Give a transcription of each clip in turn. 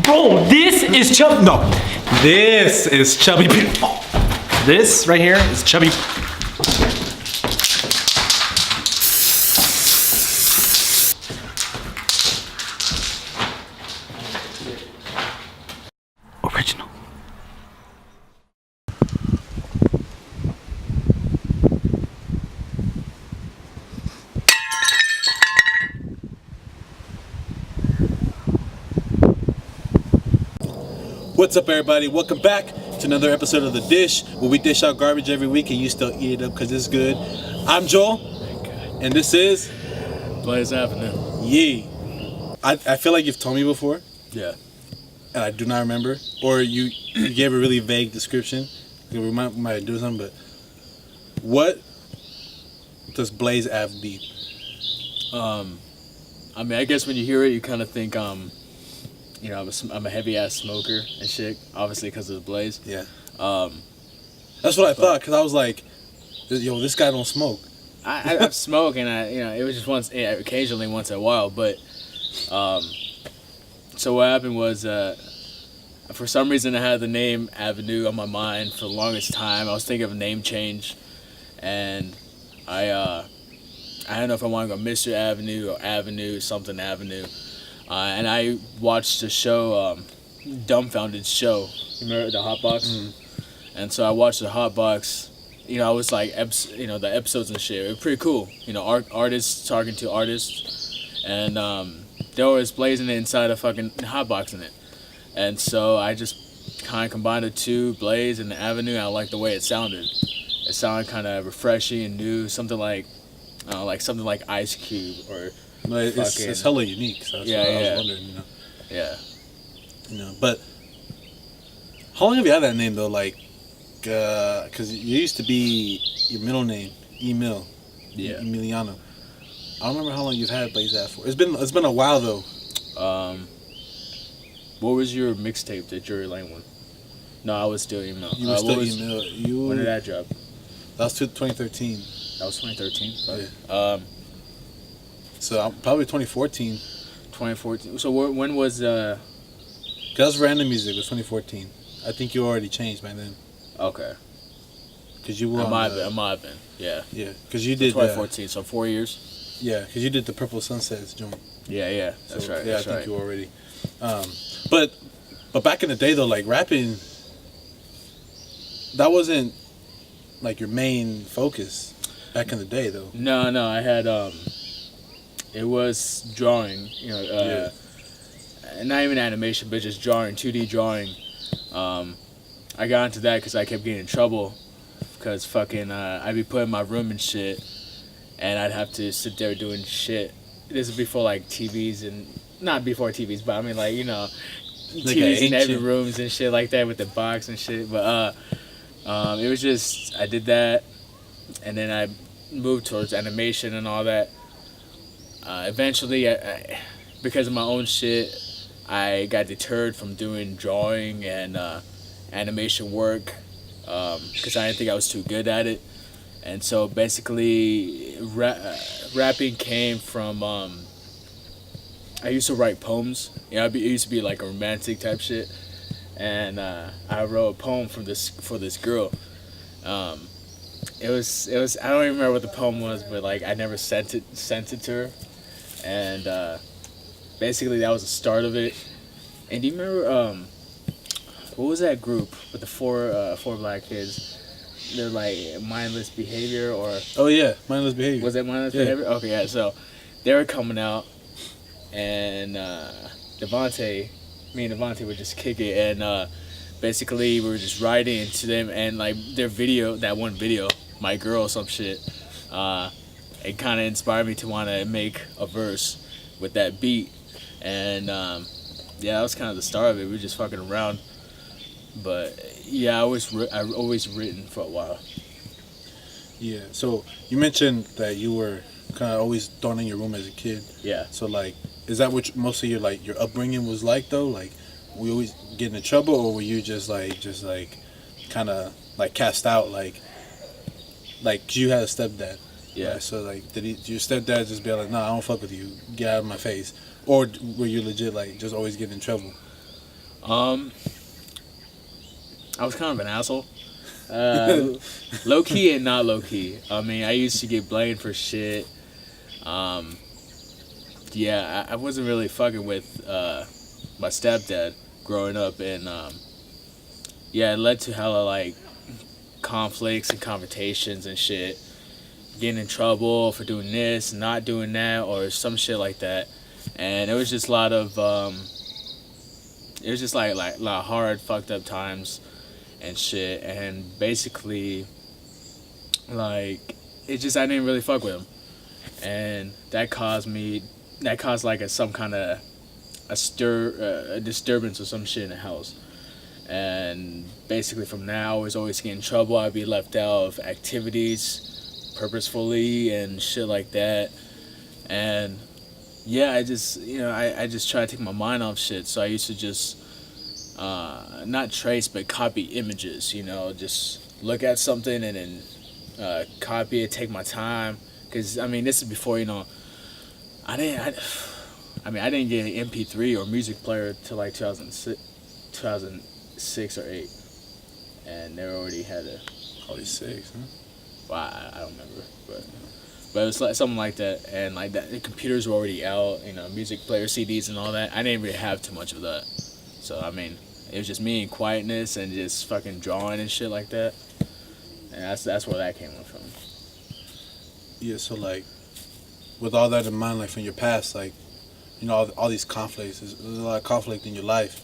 Bro, this is chubby. No, this is chubby. This right here is chubby. Original. What's up, everybody? Welcome back to another episode of The Dish, where we dish out garbage every week and you still eat it up because it's good. I'm Joel, and this is Blaze Avenue. Yee. I feel like you've told me before, Yeah. and I do not remember, or you gave a really vague description. We might do something, but what does Blaze Ave be? I mean, I guess when you hear it, you kind of think, you know, I'm a heavy ass smoker and shit. Obviously, because of the Blaze. Yeah. That's what I thought, because I was like, yo, this guy don't smoke. I smoke, and it was just occasionally once in a while. But, so what happened was, for some reason, I had the name Avenue on my mind for the longest time. I was thinking of a name change, and I don't know if I want to go Mr. Avenue or Avenue, something Avenue. And I watched the show, Dumbfounded Show. You remember the Hot Box? Mm-hmm. And so I watched the Hot Box. You know, I was like, the episodes and shit. It was pretty cool. You know, artists talking to artists. And they were always blazing it inside a fucking hot box in it. And so I just kind of combined the two, Blaze and the Avenue. And I liked the way it sounded. It sounded kind of refreshing and new. Something like Ice Cube or... It's hella unique, so that's what I was wondering, you know. Yeah. You know, but how long have you had that name though? Like, because you used to be your middle name, Emil. Yeah. Emiliano. I don't remember how long you've had Blaze Ave for. It's been a while though. What was your mixtape that Jury Lane one? No, I was still Emil. You were still Emil. When did that drop? That was 2013. That was 2013. Yeah. So probably 2014. 2014. So when was Cause that's Random Music was 2014. I think you already changed by then. Okay. Cause you were. I might have been. Yeah. Yeah. Cause you did 2014. So 4 years. Yeah. Cause you did the Purple Sunsets joint. Yeah. That's right. Yeah, I think you already. But back in the day though, like rapping, that wasn't like your main focus. Back in the day though. No. I had It was drawing, you know, not even animation, but just drawing, 2D drawing. I got into that because I kept getting in trouble because fucking I'd be put in my room and shit, and I'd have to sit there doing shit. This is before like TVs and not before TVs, but I mean like, you know, like TVs in every rooms and shit like that with the box and shit. But it was just I did that, and then I moved towards animation and all that. Eventually, I, because of my own shit, I got deterred from doing drawing and animation work because I didn't think I was too good at it. And so basically, rapping came from, I used to write poems. You know, it used to be like a romantic type shit. And I wrote a poem for this girl. It was I don't even remember what the poem was, but like I never sent it to her. And basically that was the start of it. And do you remember what was that group with the four black kids? They're like Mindless Behavior or Mindless Behavior. Was it Mindless Behavior? Okay, yeah. So they were coming out, and me and Devontae would just kick it, and basically we were just writing to them, and like their video, that one video, My Girl, some shit. It kind of inspired me to want to make a verse with that beat, and that was kind of the start of it. We were just fucking around, but I always written for a while. Yeah. So you mentioned that you were kind of always thrown in your room as a kid. Yeah. So like, is that what most of your upbringing was like though? Like, were you always getting in trouble, or were you just kind of like cast out like 'cause you had a stepdad? Yeah. Right? So like, did your stepdad just be like, "Nah, I don't fuck with you. Get out of my face," or were you legit like just always getting in trouble? Um, I was kind of an asshole. Low key and not low key. I mean, I used to get blamed for shit. Um, yeah, I wasn't really fucking with my stepdad growing up, and yeah, it led to hella like conflicts and confrontations and shit. Getting in trouble for doing this, not doing that, or some shit like that. And it was just a lot of it was just like a lot of hard fucked up times and shit. And basically, like it just I didn't really fuck with him, and that caused like some kind of a disturbance or some shit in the house. And basically from now I was always getting in trouble. I'd be left out of activities purposefully and shit like that. And yeah, I just I just try to take my mind off shit. So I used to just not trace but copy images, just look at something and then copy it, take my time. Because I mean, this is before I didn't get an MP3 or music player till like 2006 or 8, and they already had a. Probably 6, huh? Well, I don't remember, but it was like something like that, and like that the computers were already out, music player, CDs, and all that. I didn't really have too much of that, so I mean, it was just me in quietness and just fucking drawing and shit like that, and that's where that came from. Yeah, so like, with all that in mind, like from your past, like, all these conflicts, there's a lot of conflict in your life.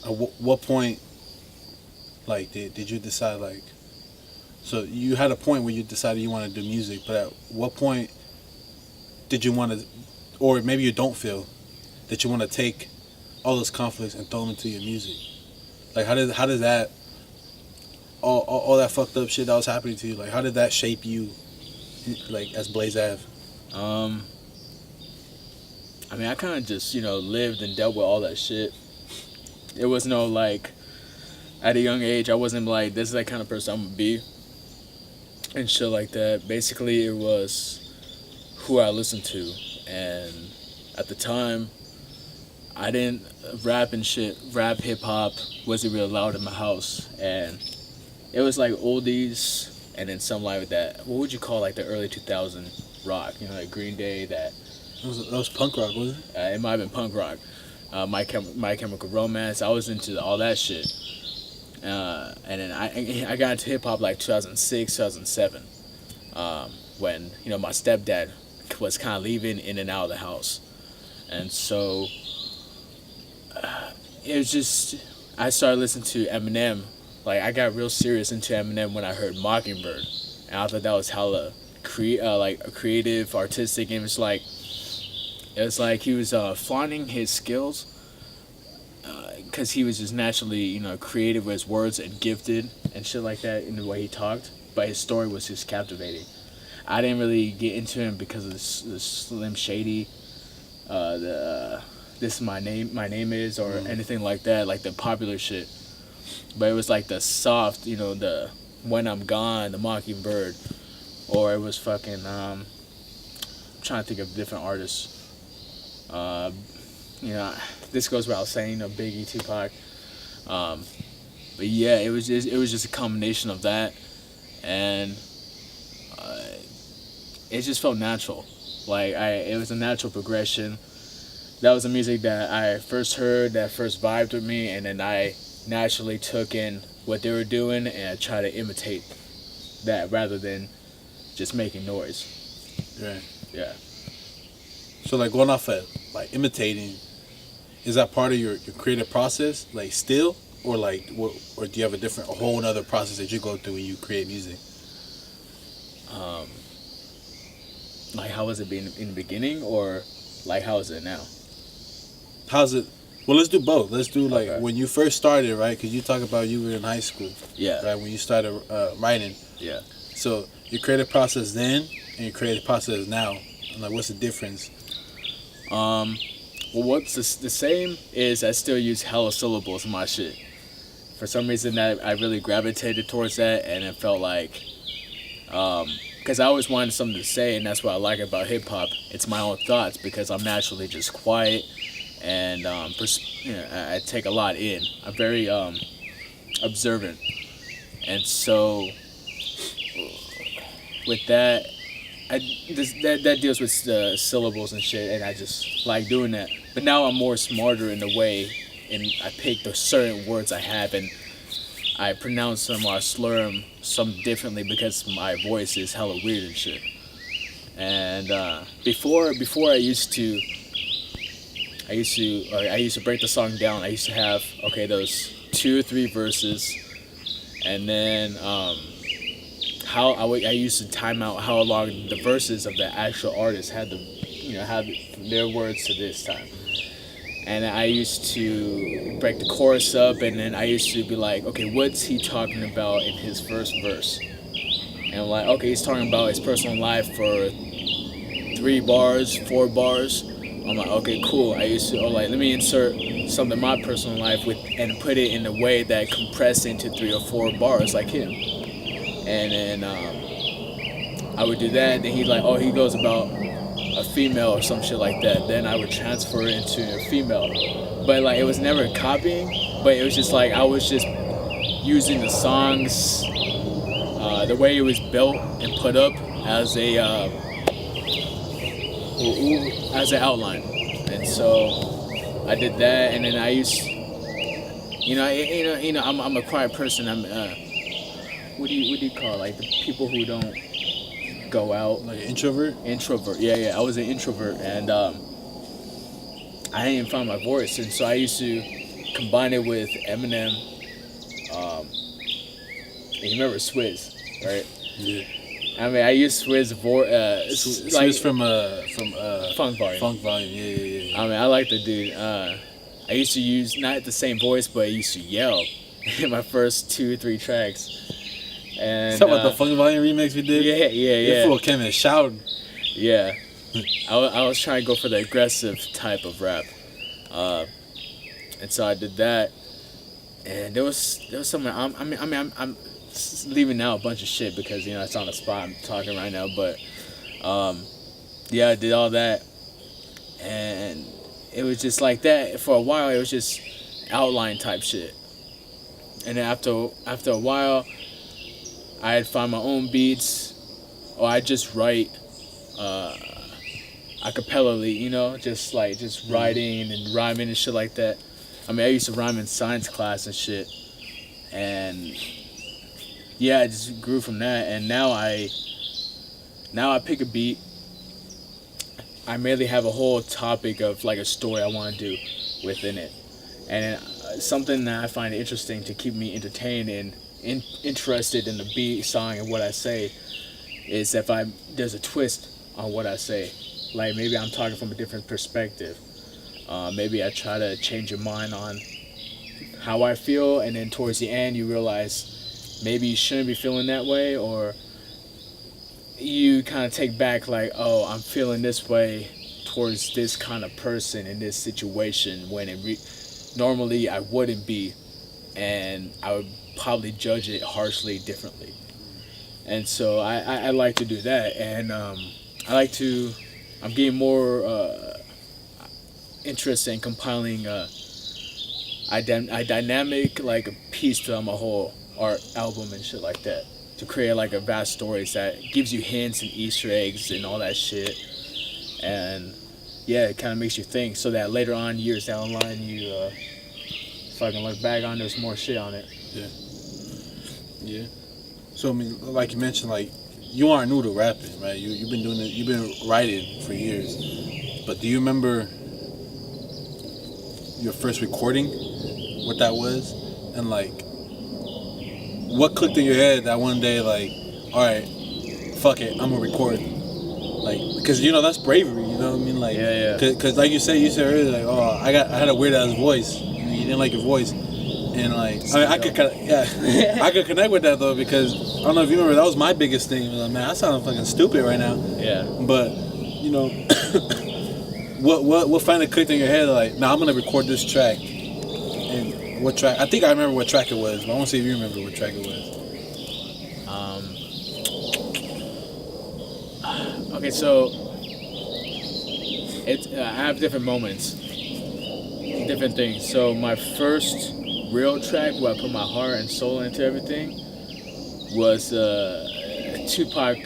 At what point, like, did you decide, like, so you had a point where you decided you want to do music, but at what point did you want to, or maybe you don't feel that you want to take all those conflicts and throw them into your music? Like, how does that, all that fucked up shit that was happening to you, like, how did that shape you, like, as Blaze Ave? I mean, I kind of just, lived and dealt with all that shit. It was no, like, at a young age, I wasn't like, this is that kind of person I'm gonna be. And shit like that. Basically, it was who I listened to. And at the time, I didn't rap and shit. Rap, hip-hop wasn't really loud in my house. And it was like oldies and then some like that. What would you call like the early 2000 rock? Like Green Day, that was punk rock, wasn't it? it might have been punk rock. My Chemical Romance. I was into all that shit. And then I got into hip hop like 2006, 2007, when my stepdad was kind of leaving in and out of the house, and so it was just I started listening to Eminem. Like I got real serious into Eminem when I heard Mockingbird, and I thought that was hella like a creative, artistic, and it was like he was flaunting his skills. Because he was just naturally, creative with his words and gifted and shit like that in the way he talked. But his story was just captivating. I didn't really get into him because of the Slim Shady, this is my name is, or anything like that, like the popular shit. But it was like the soft, the When I'm Gone, the Mockingbird, or it was fucking, I'm trying to think of different artists. This goes without saying, Biggie, Tupac. But yeah, it was just a combination of that, and it just felt natural. Like it was a natural progression. That was the music that I first heard, that first vibed with me, and then I naturally took in what they were doing and I tried to imitate that rather than just making noise. Right. Yeah. So like going off of like imitating, is that part of your creative process, like still, or like what, or do you have a whole other process that you go through when you create music? Like how was it being in the beginning, or like how is it now? How's it? Well, let's do both. Let's do like Okay. when you first started, right? Because you talk about you were in high school. Yeah. Right, when you started writing. Yeah. So your creative process then and your creative process now, and like what's the difference? Well, what's the same is I still use hella syllables in my shit. For some reason, that I really gravitated towards that, and it felt like, because I always wanted something to say, and that's what I like about hip hop. It's my own thoughts because I'm naturally just quiet, and I take a lot in. I'm very observant, and so with that, that deals with the syllables and shit, and I just like doing that. But now I'm more smarter in the way, and I pick the certain words I have, and I pronounce them or I slur them some differently because my voice is hella weird and shit. And before I used to break the song down. I used to have those 2 or 3 verses, and then I used to time out how long the verses of the actual artist had have their words to this time. And I used to break the chorus up, and then I used to be like, okay, what's he talking about in his first verse? And I'm like, okay, he's talking about his personal life for 3 bars, 4 bars. I'm like, okay, cool. I used to, let me insert something in my personal life and put it in a way that compressed into 3 or 4 bars like him. And then I would do that, and then he's like, oh, he goes about a female or some shit like that. Then I would transfer it into a female. But it was never copying, but it was just like I was just using the songs, the way it was built and put up as an outline. And so I did that, and then I used, I'm a quiet person. I'm what do you call it? The people who don't go out, like an introvert. Yeah, I was an introvert, and I didn't even find my voice, and so I used to combine it with Eminem. And you remember Swizz, right? Yeah. I mean, I used Swizz Swizz from Funk Volume. Funk Volume, yeah. I mean, I like the dude. I used to use not the same voice, but I used to yell in my first 2 or 3 tracks. And talk about the Funk Volume remix we did. Yeah. This fool came in shouting. Yeah, I was trying to go for the aggressive type of rap, and so I did that. And there was something. I'm leaving out a bunch of shit because it's on the spot. I'm talking right now, but yeah, I did all that, and it was just like that for a while. It was just outline type shit, and then after a while, I'd find my own beats, or I just write acapellally, just writing and rhyming and shit like that. I mean, I used to rhyme in science class and shit, and yeah, I just grew from that. And now I pick a beat. I merely have a whole topic of a story I want to do within it, and something that I find interesting to keep me entertained and interested in the beat, song, and what I say is if there's a twist on what I say. Like maybe I'm talking from a different perspective. Maybe I try to change your mind on how I feel, and then towards the end you realize maybe you shouldn't be feeling that way, or you kind of take back oh, I'm feeling this way towards this kind of person in this situation when normally I wouldn't be, and I would probably judge it harshly differently. And so I like to do that, and I'm getting more interest in compiling a dynamic a piece to my whole art album and shit like that, to create a vast stories that gives you hints and Easter eggs and all that shit, and yeah, it kind of makes you think, so that later on, years down the line, you fucking look back on, there's more shit on it. Yeah. So I mean, like you mentioned, you aren't new to rapping, right? You've been doing it. You've been writing for years. But do you remember your first recording? What that was, and what clicked in your head that one day, all right, fuck it, I'm gonna record. Because that's bravery. You know what I mean? Yeah. Because like you said earlier, oh, I had a weird ass voice. You didn't like your voice. And I could I could connect with that though, because I don't know if you remember, that was my biggest thing. Man, I sound fucking stupid right now. Yeah. But what finally clicked in your head? Nah, I'm gonna record this track. And what track? I think I remember what track it was, but I want to see if you remember what track it was. Okay, so I have different moments. different things. So my first real track where I put my heart and soul into everything was Tupac,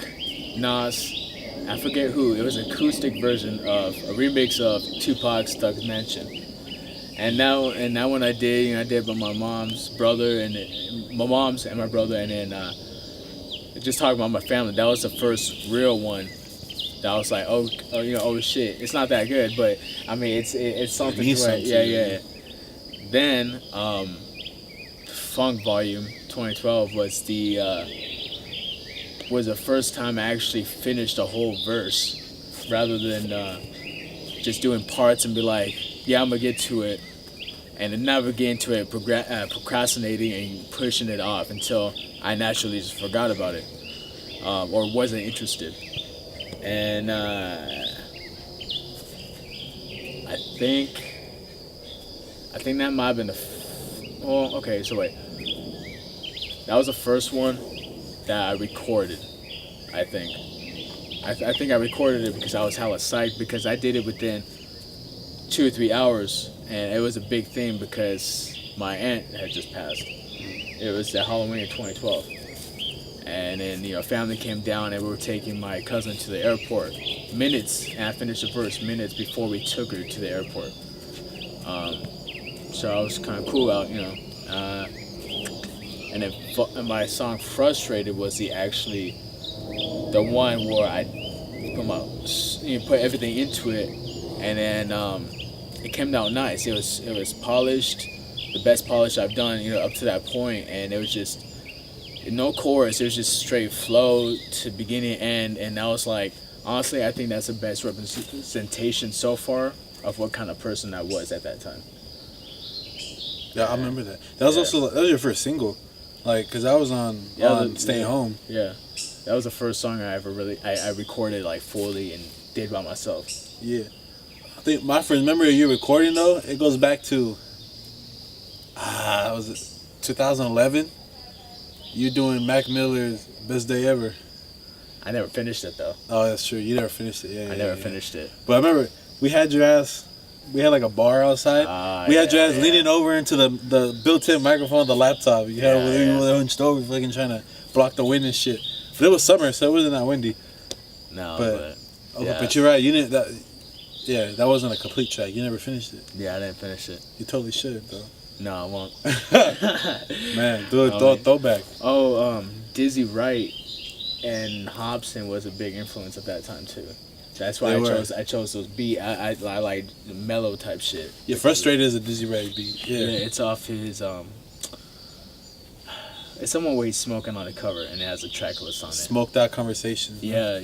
Nas, I forget who. It was an acoustic version of a remix of Tupac's Thug's Mansion. And now when I did, I did with my mom's brother and my mom's and my brother, and then just talking about my family. That was the first real one. That was like, oh shit, it's not that good, but I mean, it's something. Yeah. Then, Funk Volume 2012 was the first time I actually finished a whole verse, rather than just doing parts and be like, yeah, I'm gonna get to it, and then never get into it, procrastinating and pushing it off until I naturally just forgot about it, or wasn't interested. And I think that might have been okay, so wait. That was the first one that I recorded, I think. I think I recorded it because I was hella psyched, because I did it within 2 or 3 hours, and it was a big thing because my aunt had just passed. It was the Halloween of 2012. And then, family came down and we were taking my cousin to the airport. And I finished the verse minutes before we took her to the airport. So I was kind of cool out, and then my song Frustrated was the one where I put everything into it, and then it came out nice. It was polished, the best polish I've done, up to that point, and it was just no chorus. It was just straight flow to beginning and end, and I was like, honestly, I think that's the best representation so far of what kind of person I was at that time. Yeah, I remember that. That was your first single, because I was on Staying Home. Yeah, that was the first song I ever I recorded like fully and did by myself. Yeah, I think my first memory of you recording though, it goes back to was it 2011? You doing Mac Miller's Best Day Ever. I never finished it though. Oh, that's true. You never finished it. Yeah, I never finished it. But I remember we had your ass. We had like a bar outside. We had your ass leaning over into the built-in microphone of the laptop. You had hunched over, fucking trying to block the wind and shit. But it was summer, so it wasn't that windy. No, but you're right. You didn't. That wasn't a complete track. You never finished it. Yeah, I didn't finish it. You totally should, though. No, I won't. Man, do a throwback. Dizzy Wright and Hobson was a big influence at that time too. That's why I chose those beats. I like the mellow type shit. Yeah, Frustrated is a Dizzy Wright beat. Yeah, it's off his it's someone where he's smoking on the cover and it has a track list on it. Smoked Out Conversations. Yeah.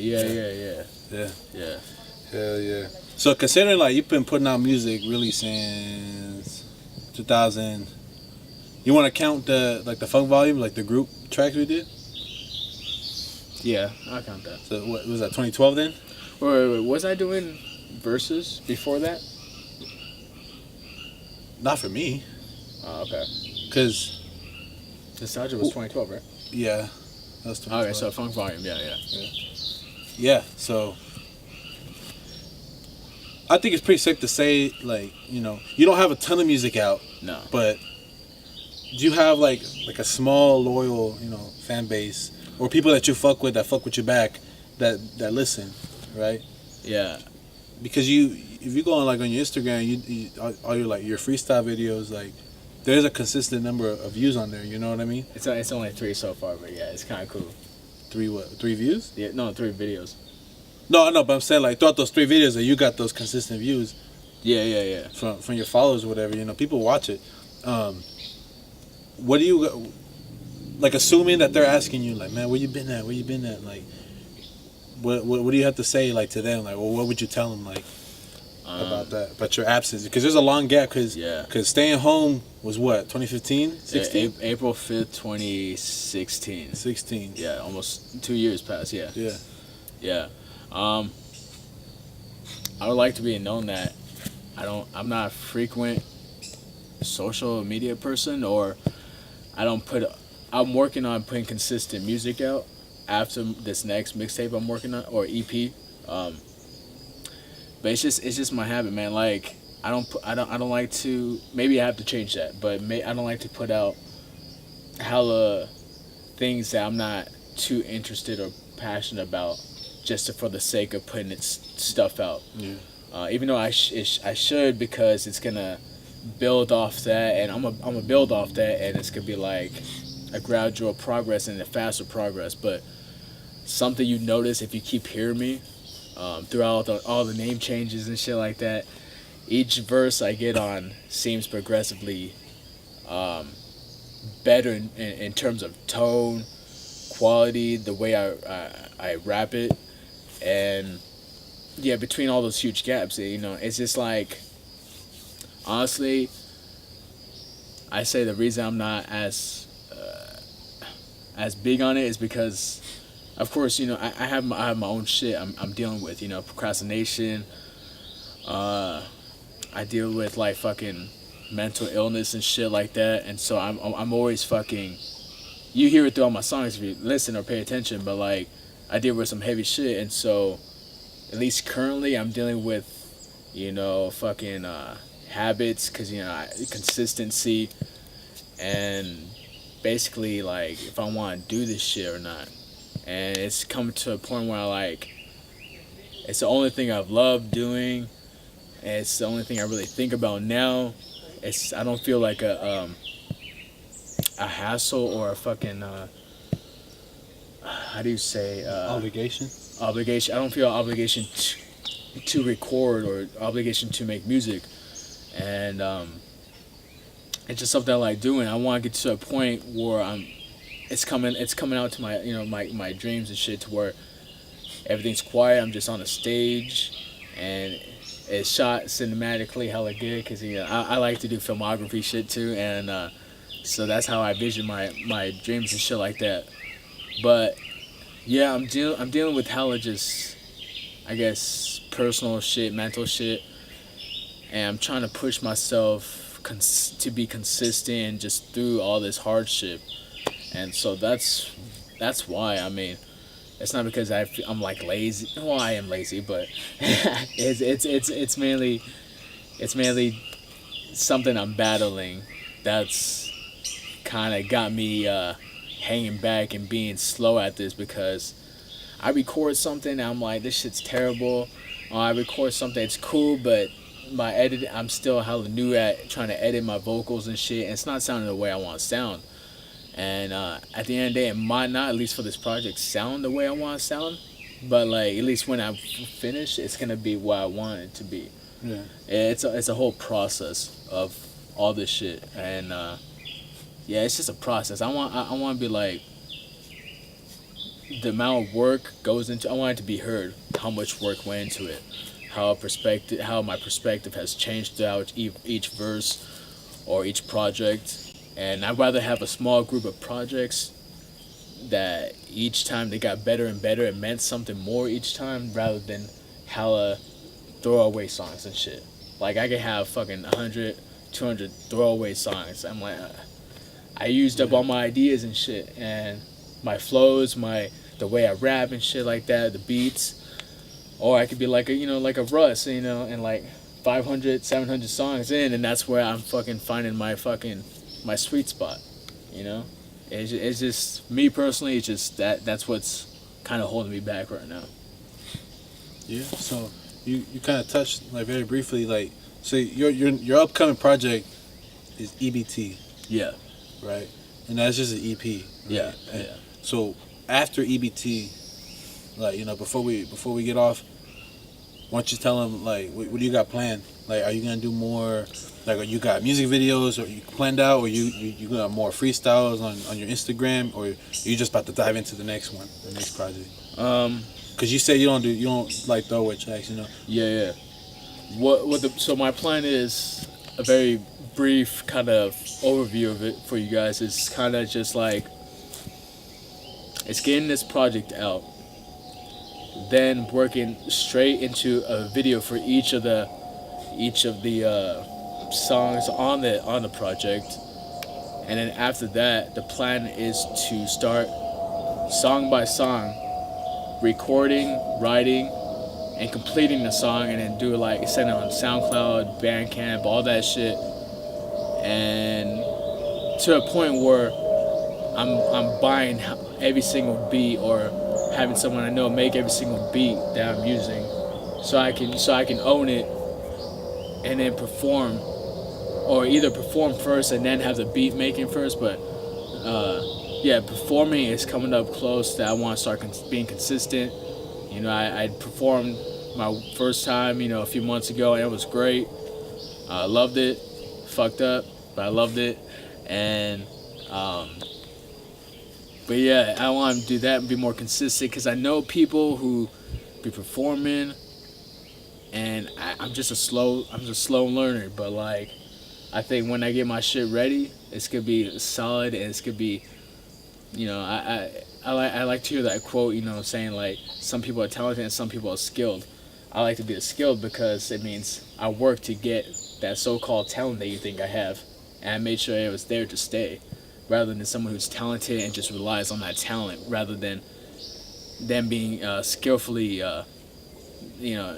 Hell yeah. So considering like you've been putting out music really since 2000, you want to count the Funk Volume, like the group tracks we did? Yeah, I'll count that. So what was that, 2012 then? Wait, was I doing verses before that? Not for me. Oh, okay. Cause Nostalgia was 2012, right? Yeah, that was 2012. Okay, so Funk Volume, Yeah. So I think it's pretty safe to say, like, you don't have a ton of music out. No. But do you have like a small loyal, fan base, or people that you fuck with you back, that listen, right? Yeah. Because if you go on like on your Instagram, you all your freestyle videos, like there's a consistent number of views on there. You know what I mean? It's only 3 so far, but yeah, it's kind of cool. 3 what? 3 views? Yeah, no, 3 videos. No, I know, but I'm saying like throughout those 3 videos that you got those consistent views. Yeah. From your followers or whatever, people watch it. What do you like? Assuming that they're asking you, like, man, where you been at? Like, what do you have to say, like, to them? Like, well, what would you tell them, like, about that? About your absence? Because there's a long gap. Because Staying Home was what, 2015, 16? April 5th, 2016. 16. Yeah, almost 2 years passed. Yeah. Yeah. I would like to be known that I'm not a frequent social media person, or I'm working on putting consistent music out after this next mixtape I'm working on, or EP. But it's just my habit, man. Like, I don't like to. Maybe I have to change that, but I don't like to put out hella things that I'm not too interested or passionate about, just for the sake of putting stuff out. Yeah. Even though I should, because it's gonna build off that, and I'm gonna build off that, and it's gonna be like a gradual progress and a faster progress. But something you notice if you keep hearing me throughout all the name changes and shit like that, each verse I get on seems progressively better in terms of tone, quality, the way I rap it, and yeah, between all those huge gaps, it's just like, honestly, I say the reason I'm not as big on it is because, of course, I have my own shit I'm dealing with, procrastination. I deal with like fucking mental illness and shit like that, and so I'm always fucking. You hear it throughout my songs if you listen or pay attention, but like I deal with some heavy shit, and so at least currently I'm dealing with, fucking habits, cause consistency, and basically like if I want to do this shit or not, and it's come to a point where it's the only thing I've loved doing, and it's the only thing I really think about now. I don't feel like a hassle or a fucking how do you say Obligation. Obligation. I don't feel obligation to record or obligation to make music, and it's just something I like doing. I want to get to a point where it's coming out to my my dreams and shit, to where everything's quiet. I'm just on a stage, and it's shot cinematically hella good, because I like to do filmography shit too, and so that's how I vision my dreams and shit like that. But yeah, I'm dealing with hella just, I guess, personal shit, mental shit, and I'm trying to push myself to be consistent just through all this hardship, and so that's why. I mean, it's not because I'm like lazy. Well, I am lazy, but it's mainly something I'm battling. That's kind of got me hanging back and being slow at this, because I record something and I'm like, this shit's terrible. Or I record something, it's cool, but my edit, I'm still hella new at trying to edit my vocals and shit, and it's not sounding the way I want to sound. And at the end of the day, it might not, at least for this project, sound the way I want to sound, but like at least when I'm finished, it's gonna be what I want it to be. Yeah. It's a whole process of all this shit, and yeah, it's just a process. I want to be like, the amount of work goes into. I want it to be heard how much work went into it, how my perspective has changed throughout each verse or each project. And I'd rather have a small group of projects that each time they got better and better, it meant something more each time, rather than hella throwaway songs and shit. Like I could have fucking 100, 200 throwaway songs. I'm like, I used up all my ideas and shit, and my flows, the way I rap and shit like that, the beats. Or I could be like like a Russ, and like 500, 700 songs in, and that's where I'm fucking finding my sweet spot. It's just me personally. It's just that's what's kind of holding me back right now. Yeah. So you kind of touched like very briefly, like, so your upcoming project is EBT. Yeah. Right. And that's just an EP. Right? Yeah. And yeah. so after EBT, like, before we get off, why don't you tell them, like, what do you got planned? Like, are you gonna do more? Like, you got music videos, or you planned out, or you got more freestyles on your Instagram, or you just about to dive into the next project? Cause you say you don't like throwaway tracks, Yeah. So my plan is a very brief kind of overview of it for you guys. It's kind of just like, it's getting this project out, then working straight into a video for each of the songs on the project, and then after that, the plan is to start song by song, recording, writing, and completing the song, and then do it like send it on SoundCloud, Bandcamp, all that shit, and to a point where I'm buying every single beat, or having someone I know make every single beat that I'm using, so I can own it and then perform, or either perform first and then have the beat making first. But yeah, performing is coming up close. That I want to start being consistent. You know, I performed my first time, you know, a few months ago, and it was great. I loved it. Fucked up, but I loved it. And but yeah, I want to do that and be more consistent, because I know people who be performing, and I'm just a slow learner. But like, I think when I get my shit ready, it's gonna be solid, and it's gonna be, you know, I like to hear that quote, you know, saying like some people are talented and some people are skilled. I like to be skilled because it means I work to get that so-called talent that you think I have, and I made sure it was there to stay, rather than someone who's talented and just relies on that talent, rather than them being skillfully, you know,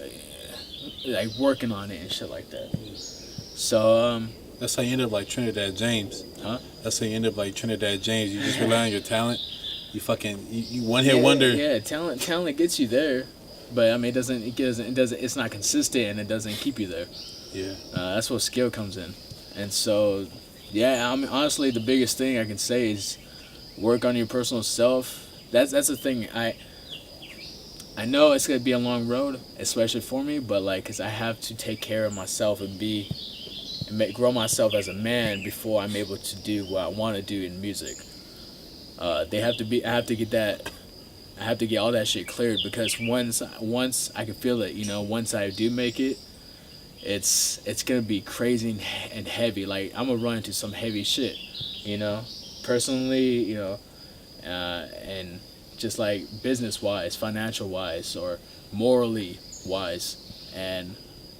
like working on it and shit like that. So that's how you end up like Trinidad James. Huh? That's how you end up like Trinidad James. You just rely on your talent. You fucking you one hit wonder. Yeah, talent gets you there, but I mean it doesn't it's not consistent, and it doesn't keep you there. Yeah. That's where skill comes in. And so yeah, I mean honestly the biggest thing I can say is work on your personal self. That's the thing. I know it's gonna be a long road, especially for me, but like, cause I have to take care of myself and grow myself as a man before I'm able to do what I want to do in music. I have to get all that shit cleared, because once I can feel it, you know, once I do make it, it's gonna be crazy and heavy. Like, I'm gonna run into some heavy shit, you know, personally, you know, and just like business wise, financial wise, or morally wise, and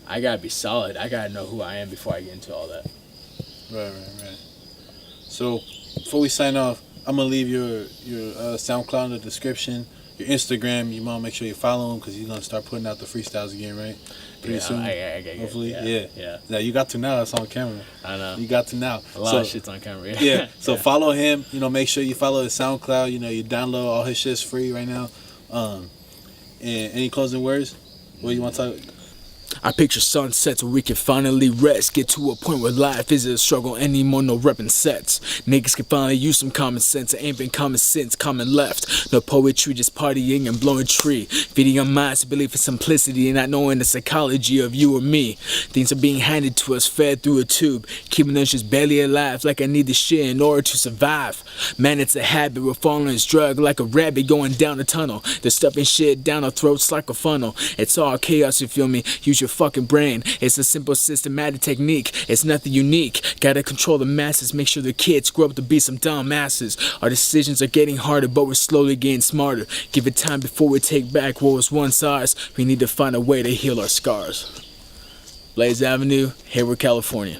I gotta be solid. I gotta know who I am before I get into all that. Right. So before we sign off, I'm gonna leave your SoundCloud in the description, your Instagram. You wanna make sure you follow him, because he's gonna start putting out the freestyles again, right? Pretty soon. Hopefully. Yeah. Now you got to now. It's on camera. I know. You got to now. A lot of shit's on camera. Yeah. So follow him. You know, make sure you follow his SoundCloud. You know, you download all his shit's free right now. And any closing words? What do you want to talk? I picture sunsets where we can finally rest. Get to a point where life isn't a struggle anymore, no repping sets. Niggas can finally use some common sense. It ain't been common sense, common left. No poetry, just partying and blowing tree. Feeding our minds to believe in simplicity and not knowing the psychology of you or me. Things are being handed to us, fed through a tube, keeping us just barely alive, like I need this shit in order to survive. Man, it's a habit, we're following its drug like a rabbit going down a tunnel. They're stuffing shit down our throats like a funnel. It's all chaos, you feel me? Use your fucking brain. It's a simple systematic technique. It's nothing unique. Gotta control the masses, make sure the kids grow up to be some dumb asses. Our decisions are getting harder, but we're slowly getting smarter. Give it time before we take back what was once ours. We need to find a way to heal our scars. Blaze Avenue, Hayward, California.